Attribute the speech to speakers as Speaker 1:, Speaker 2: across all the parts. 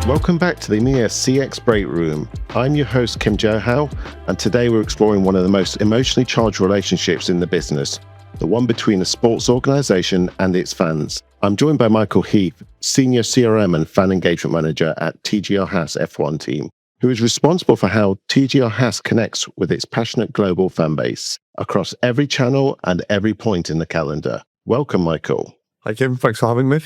Speaker 1: Welcome back to the EMEA CX Breakroom. I'm your host, Kim Johau, and today we're exploring one of the most emotionally charged relationships in the business, the one between a sports organisation and its fans. I'm joined by Michael Heath, Senior CRM and Fan Engagement Manager at TGR Haas F1 team, who is responsible for how TGR Haas connects with its passionate global fan base across every channel and every point in the calendar. Welcome, Michael.
Speaker 2: Hi, Kim. Thanks for having me.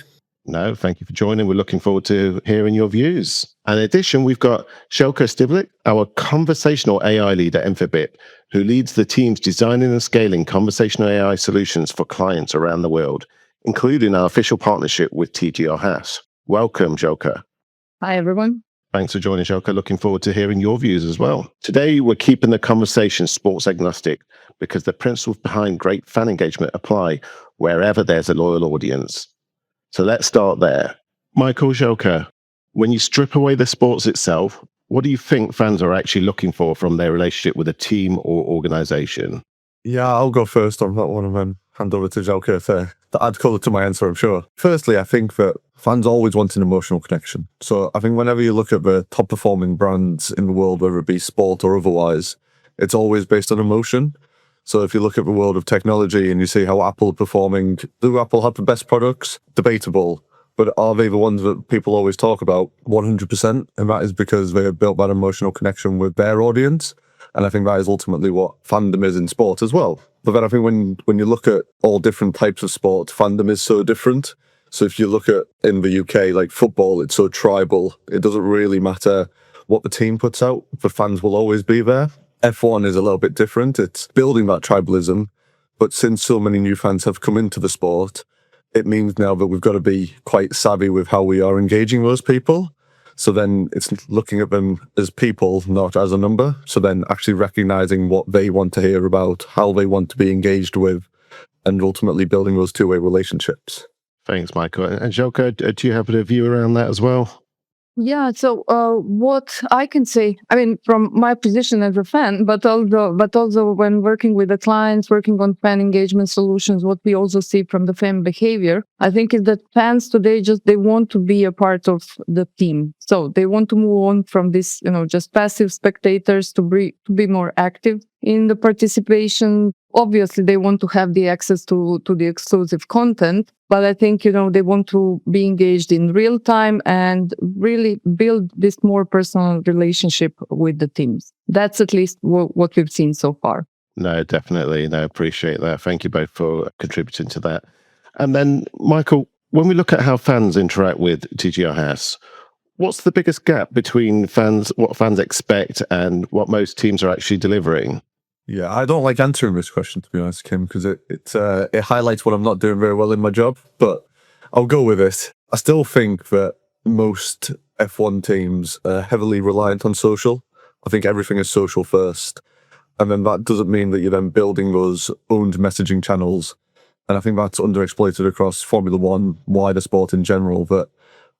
Speaker 1: No, thank you for joining. We're looking forward to hearing your views. And in addition, we've got Željko Stiblik, our conversational AI leader at Infobit, who leads the teams designing and scaling conversational AI solutions for clients around the world, including our official partnership with TGR Haas. Welcome, Željko.
Speaker 3: Hi, everyone.
Speaker 1: Thanks for joining, Željko. Looking forward to hearing your views as well. Today, we're keeping the conversation sports agnostic because the principles behind great fan engagement apply wherever there's a loyal audience. So let's start there. Michael, Željko, when you strip away the sports itself, what do you think fans are actually looking for from their relationship with a team or organization?
Speaker 2: Yeah, I'll go first on that one and then hand over to Željko to add colour to my answer, I'm sure. Firstly, I think that fans always want an emotional connection. So I think whenever you look at the top performing brands in the world, whether it be sport or otherwise, it's always based on emotion. So if you look at the world of technology and you see how Apple are performing, do Apple have the best products? Debatable. But are they the ones that people always talk about? 100%. And that is because they have built that emotional connection with their audience. And I think that is ultimately what fandom is in sport as well. But then I think when you look at all different types of sport, fandom is so different. So if you look at in the UK, like football, it's so tribal. It doesn't really matter what the team puts out. The fans will always be there. F1 is a little bit different. It's building that tribalism. But since so many new fans have come into the sport, it means now that we've got to be quite savvy with how we are engaging those people. So then it's looking at them as people, not as a number. So then actually recognizing what they want to hear about, how they want to be engaged with, and ultimately building those two-way relationships.
Speaker 1: Thanks, Michael. And Željko, do you have a view around that as well?
Speaker 3: Yeah, so what I can say, I mean, from my position as a fan, but also when working with the clients, working on fan engagement solutions, what we also see from the fan behavior, I think is that fans today they want to be a part of the team. So they want to move on from this, just passive spectators to be more active in the participation. Obviously, they want to have the access to the exclusive content, but I think, they want to be engaged in real time and really build this more personal relationship with the teams. That's at least what we've seen so far.
Speaker 1: No, definitely. No, appreciate that. Thank you both for contributing to that. And then, Michael, when we look at how fans interact with TGR Haas, what's the biggest gap between fans, what fans expect and what most teams are actually delivering?
Speaker 2: Yeah, I don't like answering this question, to be honest, Kim, because it highlights what I'm not doing very well in my job, but I'll go with it. I still think that most F1 teams are heavily reliant on social. I think everything is social first. And then that doesn't mean that you're then building those owned messaging channels. And I think that's underexploited across Formula One, wider sport in general, that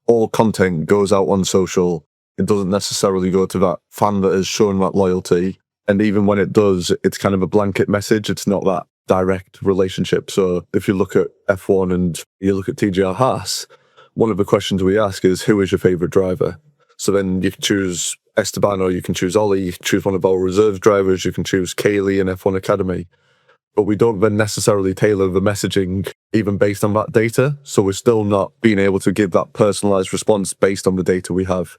Speaker 2: all content goes out on social. It doesn't necessarily go to that fan that has shown that loyalty. And even when it does, it's kind of a blanket message. It's not that direct relationship. So if you look at F1 and you look at TGR Haas, one of the questions we ask is, who is your favorite driver? So then you can choose Esteban or you can choose Ollie, you can choose one of our reserve drivers, you can choose Kaylee in F1 Academy. But we don't then necessarily tailor the messaging even based on that data. So we're still not being able to give that personalized response based on the data we have.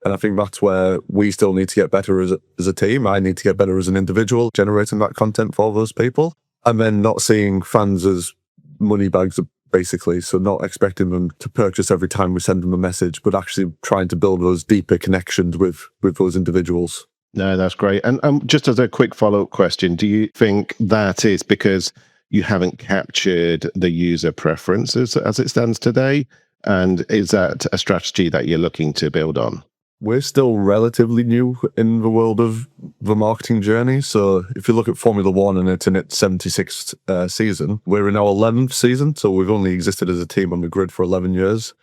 Speaker 2: And I think that's where we still need to get better as a team. I need to get better as an individual, generating that content for those people. And then not seeing fans as money bags, basically. So not expecting them to purchase every time we send them a message, but actually trying to build those deeper connections with those individuals.
Speaker 1: No, that's great. And just as a quick follow-up question, do you think that is because you haven't captured the user preferences as it stands today? And is that a strategy that you're looking to build on?
Speaker 2: We're still relatively new in the world of the marketing journey. So if you look at Formula One and it's in its 76th season, we're in our 11th season. So we've only existed as a team on the grid for 11 years.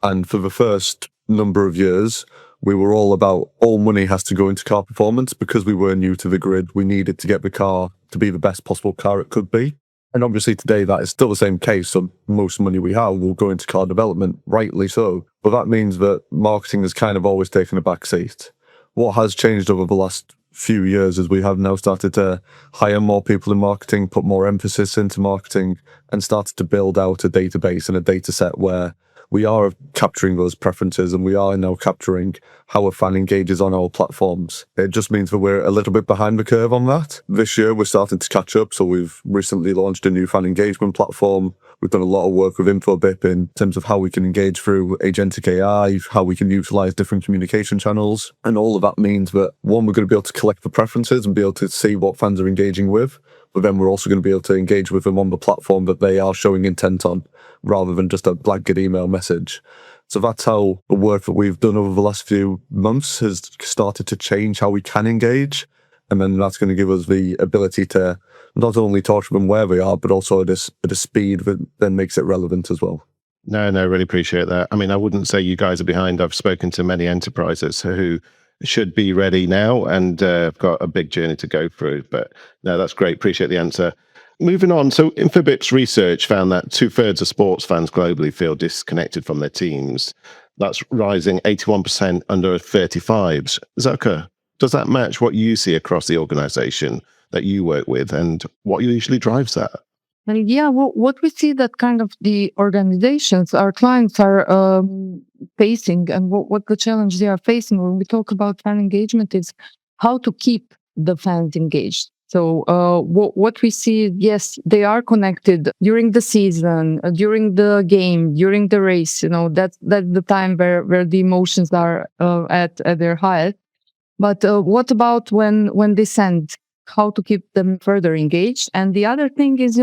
Speaker 2: And for the first number of years, we were all about all money has to go into car performance because we were new to the grid. We needed to get the car to be the best possible car it could be. And obviously today that is still the same case. So most money we have will go into car development, rightly so. But that means that marketing has kind of always taken a back seat. What has changed over the last few years is we have now started to hire more people in marketing, put more emphasis into marketing, and started to build out a database and a data set where we are capturing those preferences and we are now capturing how a fan engages on our platforms. It just means that we're a little bit behind the curve on that. This year, we're starting to catch up. So we've recently launched a new fan engagement platform. We've done a lot of work with InfoBip in terms of how we can engage through agentic AI, how we can utilize different communication channels. And all of that means that, one, we're going to be able to collect the preferences and be able to see what fans are engaging with. But then we're also going to be able to engage with them on the platform that they are showing intent on, rather than just a blanket email message. So that's how the work that we've done over the last few months has started to change how we can engage. And then that's going to give us the ability to not only talk to them where they are, but also at a speed that then makes it relevant as well.
Speaker 1: No, really appreciate that. I mean, I wouldn't say you guys are behind. I've spoken to many enterprises who should be ready now and have got a big journey to go through. But no, that's great. Appreciate the answer. Moving on. So InfoBip's research found that 2/3 of sports fans globally feel disconnected from their teams. That's rising 81% under 35s. Zoka, does that match what you see across the organization that you work with, and what usually drives that?
Speaker 3: And yeah, what we see that kind of the organizations, our clients are facing, and what the challenge they are facing when we talk about fan engagement is how to keep the fans engaged. So what we see, yes, they are connected during the season, during the game, during the race. That's the time where the emotions are at their highest. But what about when they send? How to keep them further engaged? And the other thing is,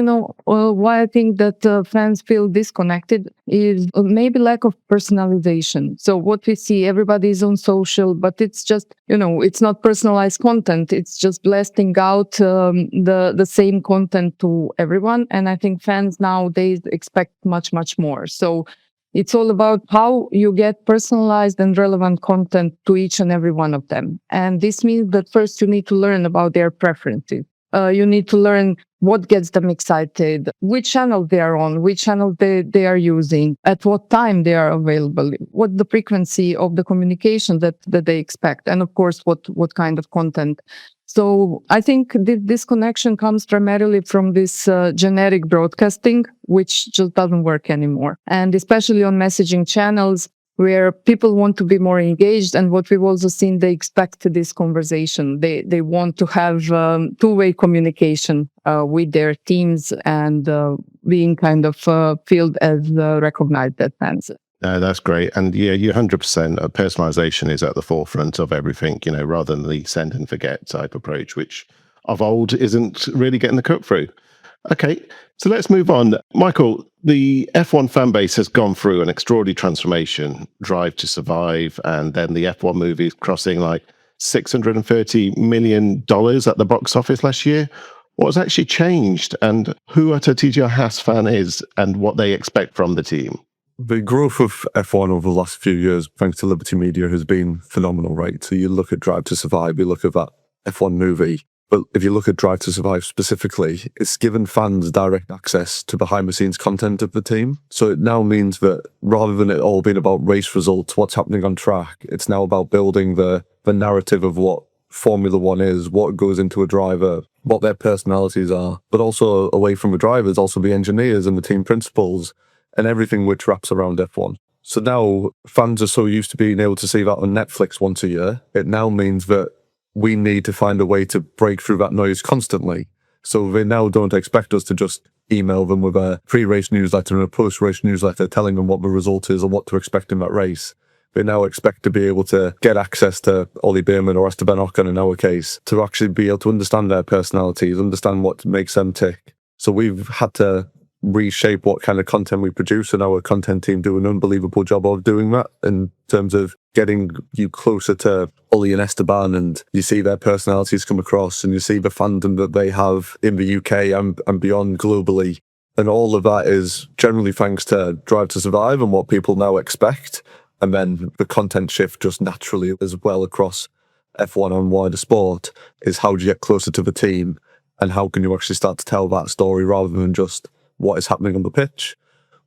Speaker 3: why I think that fans feel disconnected is maybe lack of personalization. So what we see, everybody is on social, but it's just, it's not personalized content. It's just blasting out the same content to everyone. And I think fans nowadays expect much, much more. So it's all about how you get personalized and relevant content to each and every one of them. And this means that first you need to learn about their preferences. You need to learn what gets them excited, which channel they are on, which channel they are using, at what time they are available, what the frequency of the communication that they expect, and of course, what kind of content. So I think this connection comes primarily from this generic broadcasting, which just doesn't work anymore. And especially on messaging channels where people want to be more engaged. And what we've also seen, they expect this conversation. They want to have two-way communication with their teams and being kind of felt as recognized as fans.
Speaker 1: No, that's great. And yeah, you 100%. Personalization is at the forefront of everything, rather than the send and forget type approach, which of old isn't really getting the cut through. Okay, so let's move on. Michael, the F1 fan base has gone through an extraordinary transformation, Drive to Survive, and then the F1 movie crossing like $630 million at the box office last year. What has actually changed, and who a TTR Haas fan is, and what they expect from the team?
Speaker 2: The growth of F1 over the last few years, thanks to Liberty Media, has been phenomenal, right? So you look at Drive to Survive, you look at that F1 movie, but if you look at Drive to Survive specifically, it's given fans direct access to behind-the-scenes content of the team. So it now means that rather than it all being about race results, what's happening on track, it's now about building the narrative of what Formula One is, what goes into a driver, what their personalities are, but also away from the drivers, also the engineers and the team principals, and everything which wraps around F1. So now fans are so used to being able to see that on Netflix once a year, it now means that we need to find a way to break through that noise constantly. So they now don't expect us to just email them with a pre-race newsletter and a post-race newsletter telling them what the result is or what to expect in that race. They now expect to be able to get access to Ollie Behrman or Esteban Ocon in our case, to actually be able to understand their personalities, understand what makes them tick. So we've had to reshape what kind of content we produce, and our content team do an unbelievable job of doing that in terms of getting you closer to Ollie and Esteban, and you see their personalities come across and you see the fandom that they have in the UK and beyond globally. And all of that is generally thanks to Drive to Survive and what people now expect. And then the content shift just naturally as well across F1 and wider sport is how do you get closer to the team and how can you actually start to tell that story rather than just what is happening on the pitch,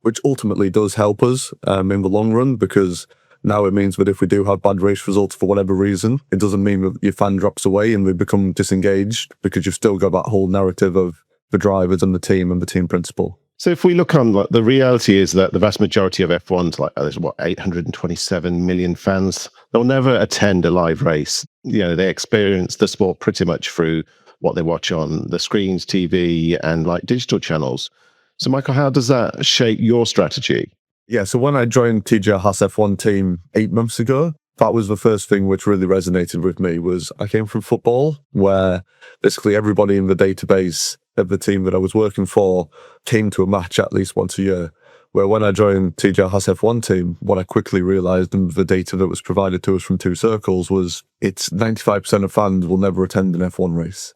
Speaker 2: which ultimately does help us in the long run, because now it means that if we do have bad race results for whatever reason, it doesn't mean that your fan drops away and we become disengaged, because you've still got that whole narrative of the drivers and the team principle.
Speaker 1: So if we look on, like, the reality is that the vast majority of F1's, like, there's 827 million fans. They'll never attend a live race. They experience the sport pretty much through what they watch on the screens, TV, and like digital channels. So Michael, how does that shape your strategy?
Speaker 2: Yeah, so when I joined TJ Haas F1 team 8 months ago, that was the first thing which really resonated with me. Was I came from football, where basically everybody in the database of the team that I was working for came to a match at least once a year. Where when I joined TJ Haas F1 team, what I quickly realised, and the data that was provided to us from Two Circles, was it's 95% of fans will never attend an F1 race.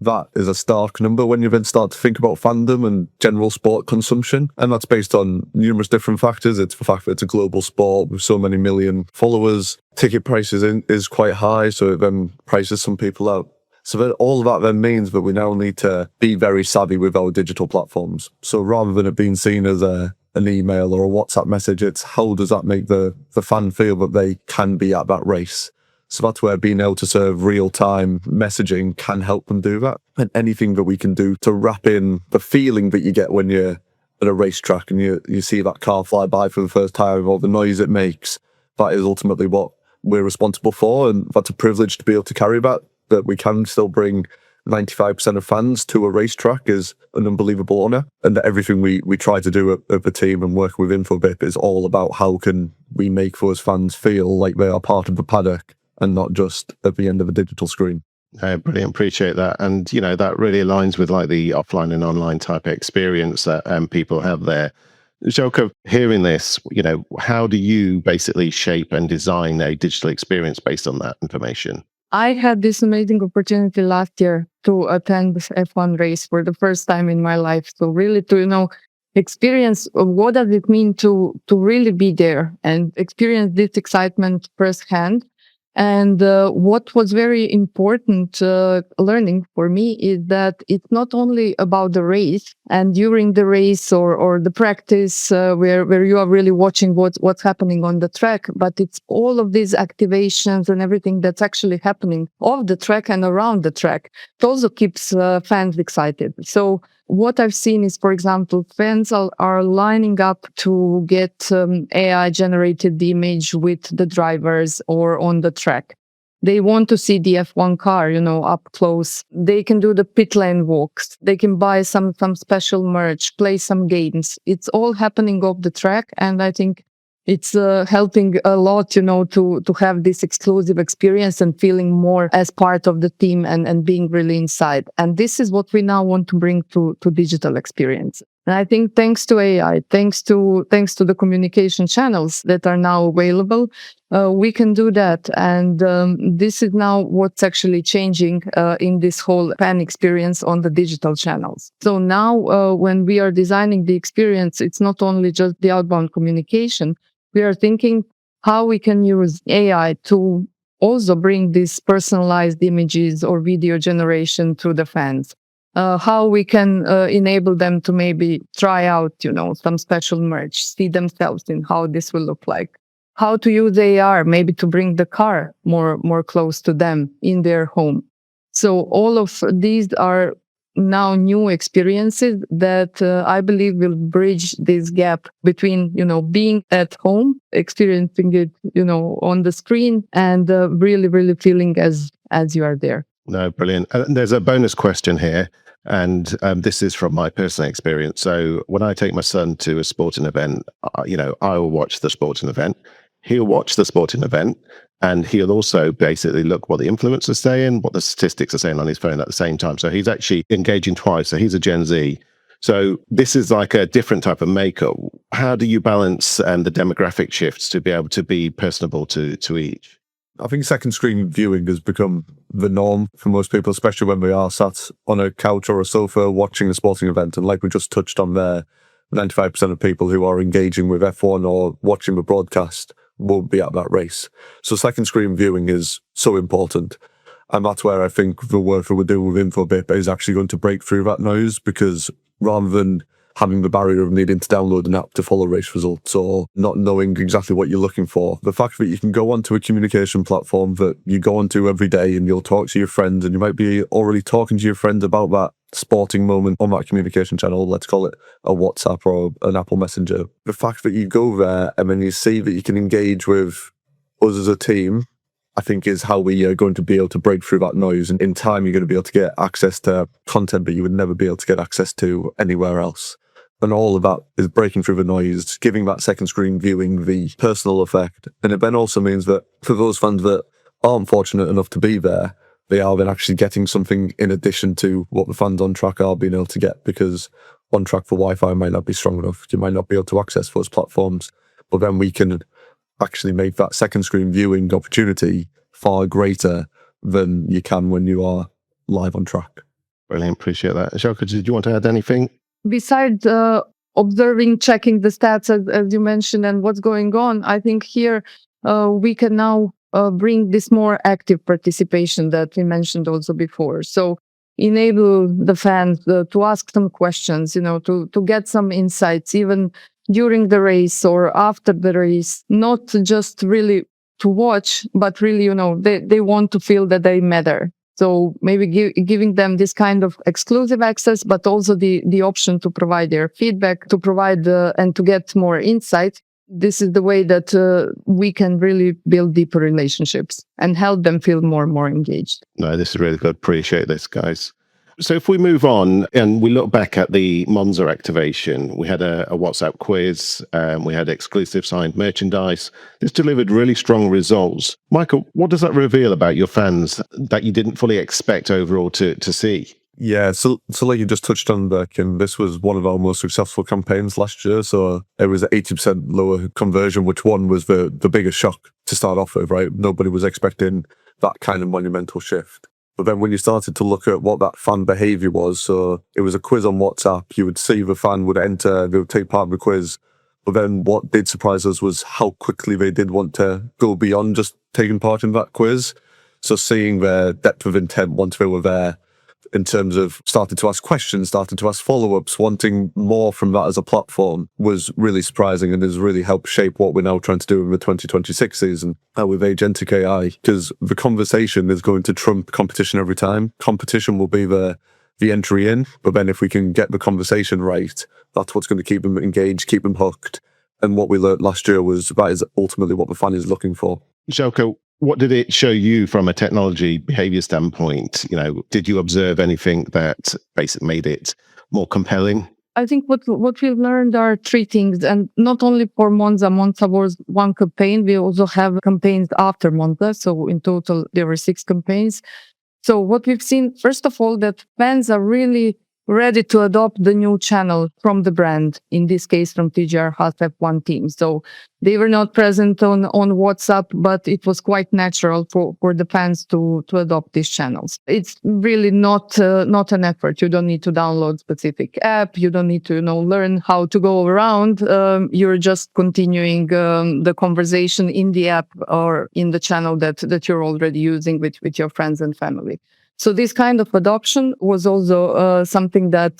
Speaker 2: That is a stark number when you then start to think about fandom and general sport consumption. And that's based on numerous different factors. It's the fact that it's a global sport with so many million followers. Ticket prices is quite high, so it then prices some people out. So that all of that then means that we now need to be very savvy with our digital platforms. So rather than it being seen as an email or a WhatsApp message, it's how does that make the fan feel that they can be at that race? So that's where being able to serve real-time messaging can help them do that. And anything that we can do to wrap in the feeling that you get when you're at a racetrack and you see that car fly by for the first time, or the noise it makes, that is ultimately what we're responsible for. And that's a privilege to be able to carry that we can still bring 95% of fans to a racetrack is an unbelievable honour. And that everything we try to do at the team and work with Infobip is all about how can we make those fans feel like they are part of the paddock and not just at the end of a digital screen.
Speaker 1: Brilliant, appreciate that. And, that really aligns with like the offline and online type experience that people have there. Željko, hearing this, how do you basically shape and design a digital experience based on that information?
Speaker 3: I had this amazing opportunity last year to attend this F1 race for the first time in my life. So really to, experience what does it mean to really be there and experience this excitement firsthand. And what was very important learning for me is that it's not only about the race and during the race or the practice where you are really watching what's happening on the track, but it's all of these activations and everything that's actually happening off the track and around the track. It also keeps fans excited. So what I've seen is, for example, fans are lining up to get AI-generated image with the drivers or on the track. They want to see the F1 car, up close. They can do the pit lane walks. They can buy some special merch, play some games. It's all happening off the track, and I think it's helping a lot, to have this exclusive experience and feeling more as part of the team and being really inside. And this is what we now want to bring to digital experience. And I think thanks to AI, thanks to the communication channels that are now available, we can do that. And this is now what's actually changing in this whole fan experience on the digital channels. So now when we are designing the experience, it's not only just the outbound communication. We are thinking how we can use AI to also bring these personalized images or video generation to the fans. How we can enable them to maybe try out, some special merch, see themselves in how this will look like. How to use AR maybe to bring the car more close to them in their home. So all of these are now new experiences that I believe will bridge this gap between, being at home, experiencing it, on the screen, and really, really feeling as you are there.
Speaker 1: No, brilliant. There's a bonus question here, and this is from my personal experience. So when I take my son to a sporting event, I will watch the sporting event. He'll watch the sporting event, and he'll also basically look what the influencers are saying, what the statistics are saying on his phone at the same time. So he's actually engaging twice. So he's a Gen Z. So this is like a different type of makeup. How do you balance the demographic shifts to be able to be personable to each?
Speaker 2: I think second screen viewing has become the norm for most people, especially when we are sat on a couch or a sofa watching a sporting event. And like we just touched on there, 95% of people who are engaging with F1 or watching the broadcast won't be at that race. So second screen viewing is so important. And that's where I think the work that we're doing with InfoBip is actually going to break through that noise, because rather than having the barrier of needing to download an app to follow race results or not knowing exactly what you're looking for, the fact that you can go onto a communication platform that you go onto every day and you'll talk to your friends, and you might be already talking to your friends about that sporting moment on that communication channel, let's call it a WhatsApp or an Apple Messenger. The fact that you go there and then you see that you can engage with us as a team, I think is how we are going to be able to break through that noise. And in time, you're going to be able to get access to content that you would never be able to get access to anywhere else. And all of that is breaking through the noise, giving that second screen viewing the personal effect. And it then also means that for those fans that aren't fortunate enough to be there, they are then actually getting something in addition to what the fans on track are being able to get, because on track for Wi-Fi might not be strong enough. You might not be able to access those platforms, but then we can actually make that second screen viewing opportunity far greater than you can when you are live on track.
Speaker 1: Brilliant, appreciate that. Željko, did you want to add anything?
Speaker 3: Besides observing, checking the stats, as you mentioned, and what's going on, I think here we can now bring this more active participation that we mentioned also before. So enable the fans to ask some questions, to get some insights, even during the race or after the race, not just really to watch, but really, they want to feel that they matter. So maybe giving them this kind of exclusive access, but also the option to provide their feedback, to provide and to get more insight. This is the way that we can really build deeper relationships and help them feel more and more engaged.
Speaker 1: No, this is really good. Appreciate this, guys. So if we move on and we look back at the Monza activation, we had a WhatsApp quiz, we had exclusive signed merchandise. This delivered really strong results. Michael, what does that reveal about your fans that you didn't fully expect overall to see?
Speaker 2: Yeah, so like you just touched on there, Kim, this was one of our most successful campaigns last year. So it was 80% lower conversion, which one was the biggest shock to start off with, right? Nobody was expecting that kind of monumental shift. But then when you started to look at what that fan behavior was, so it was a quiz on WhatsApp, you would see the fan would enter, they would take part in the quiz. But then what did surprise us was how quickly they did want to go beyond just taking part in that quiz. So seeing their depth of intent once they were there, in terms of starting to ask questions, starting to ask follow-ups, wanting more from that as a platform, was really surprising and has really helped shape what we're now trying to do in the 2026 season with agentic AI, because the conversation is going to trump competition every time. Competition will be the entry in, but then if we can get the conversation right, that's what's going to keep them engaged, keep them hooked. And what we learned last year was that is ultimately what the fan is looking for.
Speaker 1: Željko, what did it show you from a technology behavior standpoint? Did you observe anything that basically made it more compelling?
Speaker 3: I think what we've learned are three things, and not only for Monza. Monza was one campaign. We also have campaigns after Monza. So in total, there were 6 campaigns. So what we've seen, first of all, that fans are really ready to adopt the new channel from the brand, in this case from TGR Haas F1 team. So they were not present on WhatsApp, but it was quite natural for the fans to adopt these channels. It's really not an effort. You don't need to download specific app. You don't need to learn how to go around. You're just continuing the conversation in the app or in the channel that you're already using with your friends and family. So this kind of adoption was also something that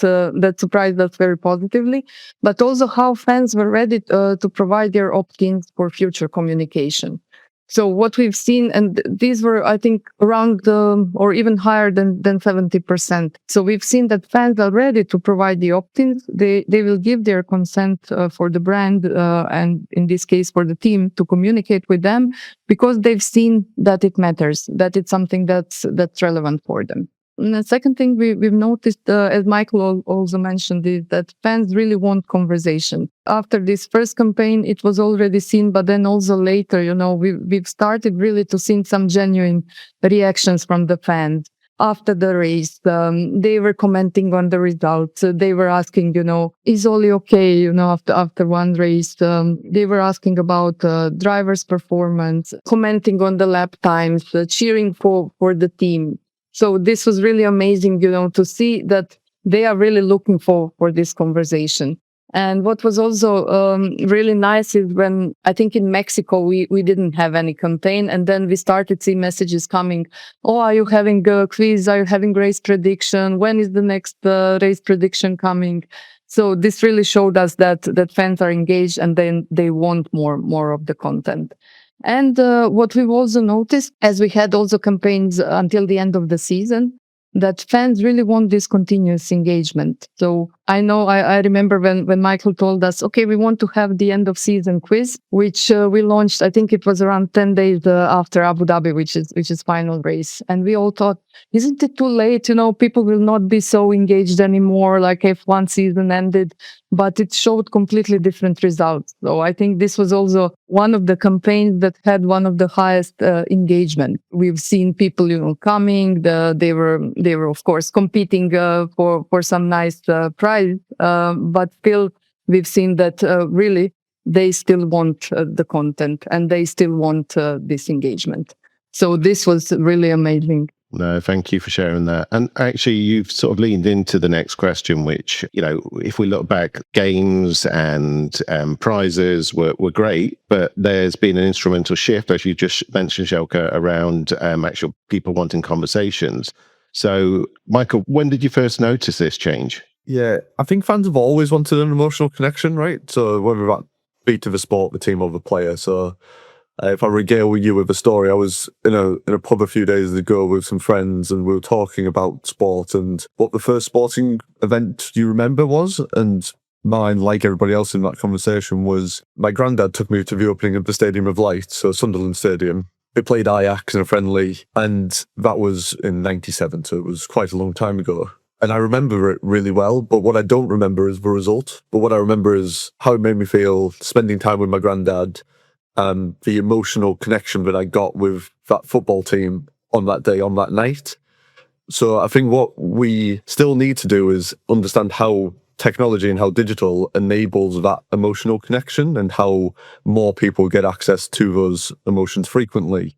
Speaker 3: surprised us very positively, but also how fans were ready to provide their opt-ins for future communication. So what we've seen, and these were, I think, around or even higher than 70%. So we've seen that fans are ready to provide the opt-ins. They will give their consent for the brand, and in this case for the team, to communicate with them, because they've seen that it matters, that it's something that's relevant for them. And the second thing we've noticed, as Michael also mentioned, is that fans really want conversation. After this first campaign, it was already seen, but then also later, we've started really to see some genuine reactions from the fans. After the race, they were commenting on the results. They were asking, is all okay, after one race. They were asking about driver's performance, commenting on the lap times, cheering for the team. So this was really amazing, to see that they are really looking for this conversation. And what was also really nice is when I think in Mexico we didn't have any campaign, and then we started seeing messages coming. Oh, are you having a quiz? Are you having race prediction? When is the next race prediction coming? So this really showed us that fans are engaged, and then they want more of the content. And what we've also noticed, as we had also campaigns until the end of the season, that fans really want this continuous engagement. So I remember when Michael told us, okay, we want to have the end of season quiz, which we launched, I think it was around 10 days after Abu Dhabi, which is final race. And we all thought, isn't it too late? People will not be so engaged anymore, like F1 season ended. But it showed completely different results. So I think this was also one of the campaigns that had one of the highest engagement. We've seen people, coming. They were of course competing for some nice prize, but still we've seen that really they still want the content and they still want this engagement. So this was really amazing.
Speaker 1: No, thank you for sharing that. And actually, you've sort of leaned into the next question, which, if we look back, games and prizes were great, but there's been an instrumental shift, as you just mentioned, Željko, around actual people wanting conversations. So, Michael, when did you first notice this change?
Speaker 2: Yeah, I think fans have always wanted an emotional connection, right? So whether that be to the sport, the team, or the player. So if I regale you with a story, I was in a pub a few days ago with some friends, and we were talking about sport and what the first sporting event you remember was. And mine, like everybody else in that conversation, was my granddad took me to the opening of the Stadium of Light, so Sunderland Stadium. We played Ajax in a friendly, and that was in '97, so it was quite a long time ago. And I remember it really well, but what I don't remember is the result. But what I remember is how it made me feel spending time with my granddad, and the emotional connection that I got with that football team on that day, on that night. So I think what we still need to do is understand how technology and how digital enables that emotional connection and how more people get access to those emotions frequently.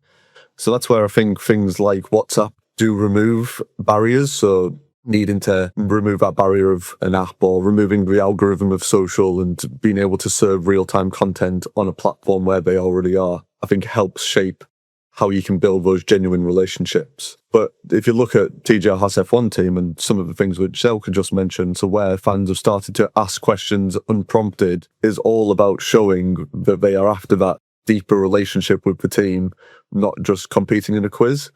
Speaker 2: So that's where I think things like WhatsApp do remove barriers. So needing to remove that barrier of an app, or removing the algorithm of social and being able to serve real-time content on a platform where they already are, I think helps shape how you can build those genuine relationships. But if you look at TJ Haas F1 team and some of the things which Željko just mentioned, so where fans have started to ask questions unprompted, is all about showing that they are after that deeper relationship with the team, not just competing in a quiz.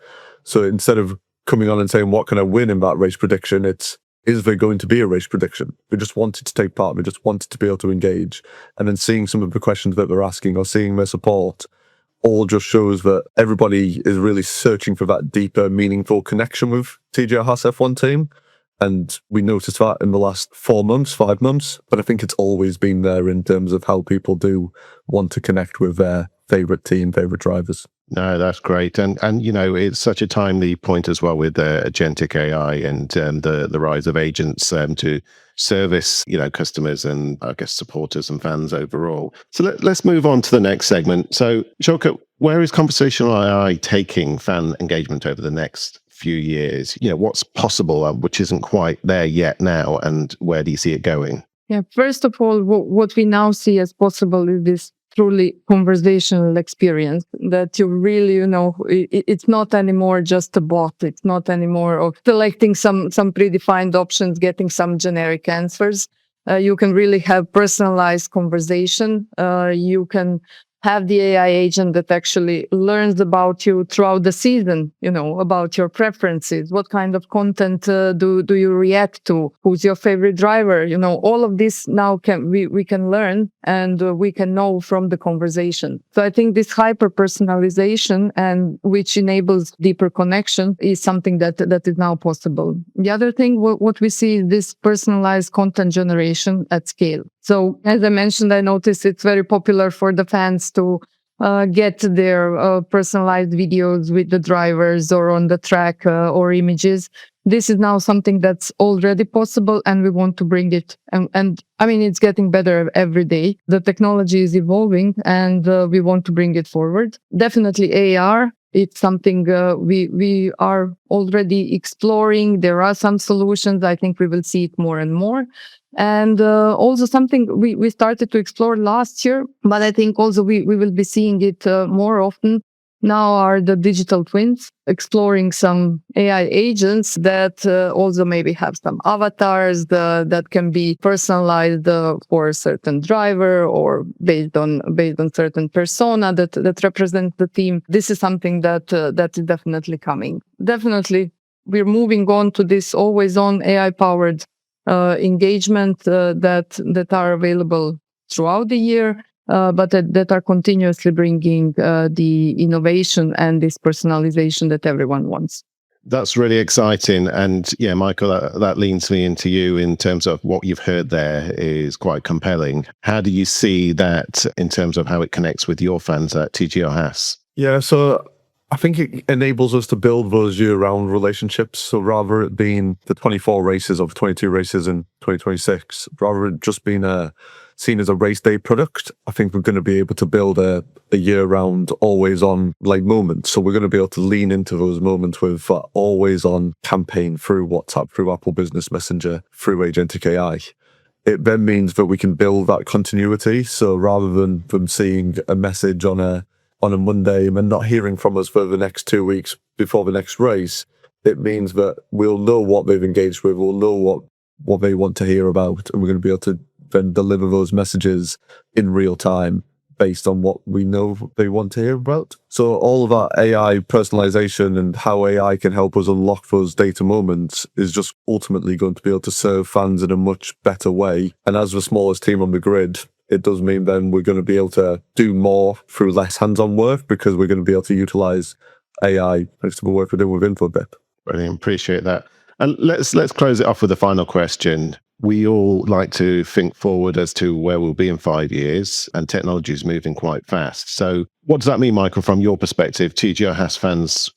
Speaker 2: So instead of coming on and saying, what can I win in that race prediction? Is there going to be a race prediction? We just wanted to take part. We just wanted to be able to engage. And then seeing some of the questions that they're asking or seeing their support all just shows that everybody is really searching for that deeper, meaningful connection with TJ Haas F1 team. And we noticed that in the last 4 months, 5 months. But I think it's always been there in terms of how people do want to connect with their favourite team, favourite drivers.
Speaker 1: No, that's great. And it's such a timely point as well with agentic AI and the rise of agents to service, customers and I guess supporters and fans overall. So let's move on to the next segment. So Željko, where is conversational AI taking fan engagement over the next few years? What's possible, which isn't quite there yet now, and where do you see it going?
Speaker 3: Yeah, first of all, what we now see as possible is this truly conversational experience that you really, it's not anymore just a bot. It's not anymore of selecting some predefined options, getting some generic answers. You can really have personalized conversation. You can have the AI agent that actually learns about you throughout the season, about your preferences, what kind of content do you react to, who's your favorite driver, all of this now we can learn and we can know from the conversation. So I think this hyper-personalization, and which enables deeper connection, is something that is now possible. The other thing, what we see is this personalized content generation at scale. So as I mentioned, I noticed it's very popular for the fans to get their personalized videos with the drivers or on the track or images. This is now something that's already possible, and we want to bring it. And I mean, it's getting better every day. The technology is evolving, and we want to bring it forward. Definitely AR. It's something we are already exploring. There are some solutions. I think we will see it more and more. And also something we started to explore last year, but I think also we will be seeing it more often now are the digital twins, exploring some AI agents that also maybe have some avatars that can be personalized for a certain driver or based on certain persona that represents the team. This is something that is definitely coming. Definitely, we're moving on to this always-on AI-powered engagement that are available throughout the year. But that are continuously bringing the innovation and this personalization that everyone wants.
Speaker 1: That's really exciting. And yeah, Michael, that leads me into you in terms of what you've heard there is quite compelling. How do you see that in terms of how it connects with your fans at TGO Haas?
Speaker 2: Yeah, so I think it enables us to build those year-round relationships. So rather it being the 24 races of 22 races in 2026, rather it just being seen as a race day product, I think we're going to be able to build a year-round, always-on like moment. So we're going to be able to lean into those moments with always-on campaign through WhatsApp, through Apple Business Messenger, through agentic AI. It then means that we can build that continuity. So rather than them seeing a message on a Monday and not hearing from us for the next 2 weeks before the next race, it means that we'll know what they've engaged with, we'll know what they want to hear about, and we're going to be able to then deliver those messages in real time based on what we know they want to hear about. So all of that AI personalization and how AI can help us unlock those data moments is just ultimately going to be able to serve fans in a much better way. And as the smallest team on the grid, it does mean then we're going to be able to do more through less hands-on work because we're going to be able to utilize AI thanks to the work we're doing with InfoBip.
Speaker 1: Brilliant, appreciate that. And let's close it off with a final question. We all like to think forward as to where we'll be in 5 years, and technology is moving quite fast. So what does that mean, Michael, from your perspective? TGO Haas fans,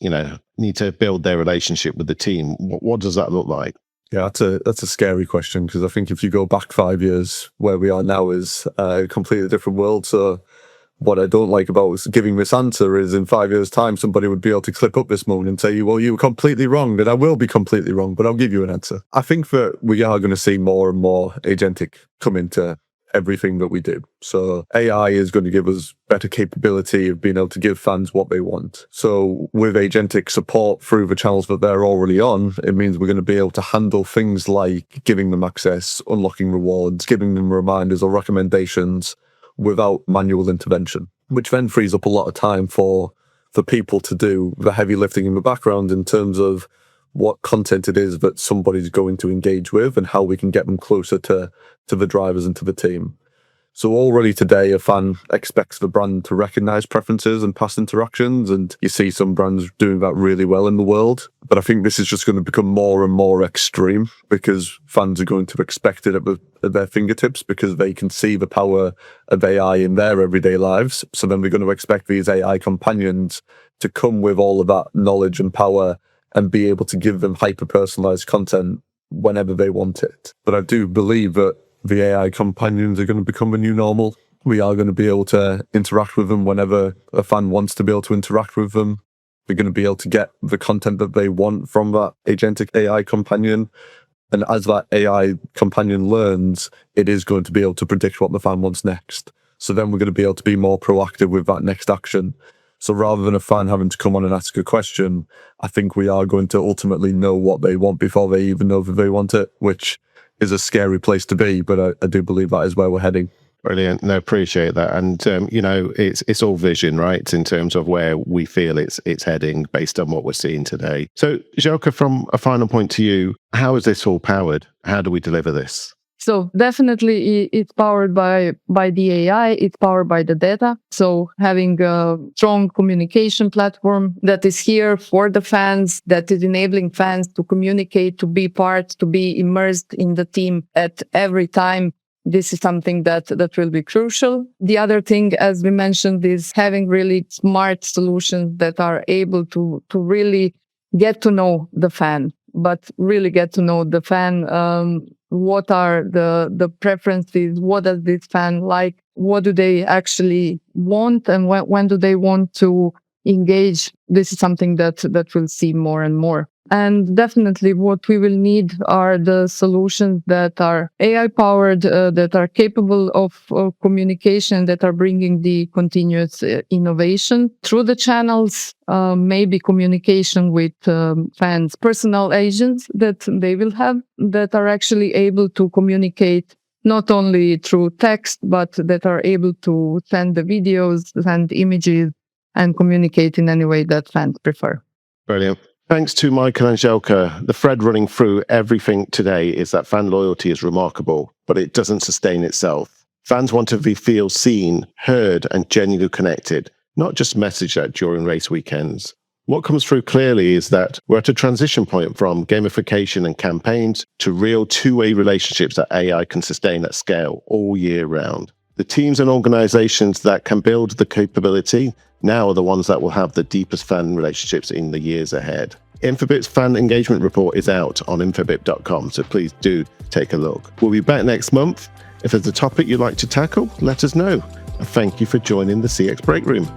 Speaker 1: need to build their relationship with the team. What does that look like?
Speaker 2: Yeah, that's a scary question because I think if you go back 5 years, where we are now is a completely different world. So what I don't like about giving this answer is in 5 years' time, somebody would be able to clip up this moment and say, well, you were completely wrong, and I will be completely wrong, but I'll give you an answer. I think that we are going to see more and more agentic come into everything that we do. So AI is going to give us better capability of being able to give fans what they want. So with agentic support through the channels that they're already on, it means we're going to be able to handle things like giving them access, unlocking rewards, giving them reminders or recommendations without manual intervention, which then frees up a lot of time for people to do the heavy lifting in the background in terms of what content it is that somebody's going to engage with and how we can get them closer to the drivers and to the team. So already today, a fan expects the brand to recognize preferences and past interactions, and you see some brands doing that really well in the world. But I think this is just going to become more and more extreme because fans are going to expect it at their fingertips because they can see the power of AI in their everyday lives. So then we're going to expect these AI companions to come with all of that knowledge and power and be able to give them hyper-personalized content whenever they want it. But I do believe that the AI companions are going to become a new normal. We are going to be able to interact with them whenever a fan wants to be able to interact with them. We're going to be able to get the content that they want from that agentic AI companion. And as that AI companion learns, it is going to be able to predict what the fan wants next. So then we're going to be able to be more proactive with that next action. So rather than a fan having to come on and ask a question, I think we are going to ultimately know what they want before they even know that they want it, which is a scary place to be, but I do believe that is where we're heading.
Speaker 1: Brilliant. No, appreciate that. And, it's all vision, right? In terms of where we feel it's heading based on what we're seeing today. So, Željka, from a final point to you, how is this all powered? How do we deliver this?
Speaker 3: So definitely it's powered by the AI, it's powered by the data. So having a strong communication platform that is here for the fans, that is enabling fans to communicate, to be to be immersed in the team at every time. This is something that will be crucial. The other thing, as we mentioned, is having really smart solutions that are able to really get to know the fan, but really get to know the fan. What are the preferences? What does this fan like? What do they actually want? And when do they want to engage, this is something that we'll see more and more. And definitely what we will need are the solutions that are AI powered, that are capable of communication, that are bringing the continuous innovation through the channels, maybe communication with fans, personal agents that they will have that are actually able to communicate not only through text, but that are able to send the videos, send images, and communicate in any way that fans prefer.
Speaker 1: Brilliant. Thanks to Michael and Željko. The thread running through everything today is that fan loyalty is remarkable, but it doesn't sustain itself. Fans want to feel seen, heard, and genuinely connected, not just messaged at during race weekends. What comes through clearly is that we're at a transition point from gamification and campaigns to real two-way relationships that AI can sustain at scale all year round. The teams and organizations that can build the capability now are the ones that will have the deepest fan relationships in the years ahead. Infobip's fan engagement report is out on infobip.com, so please do take a look. We'll be back next month. If there's a topic you'd like to tackle, let us know. And thank you for joining the CX Breakroom.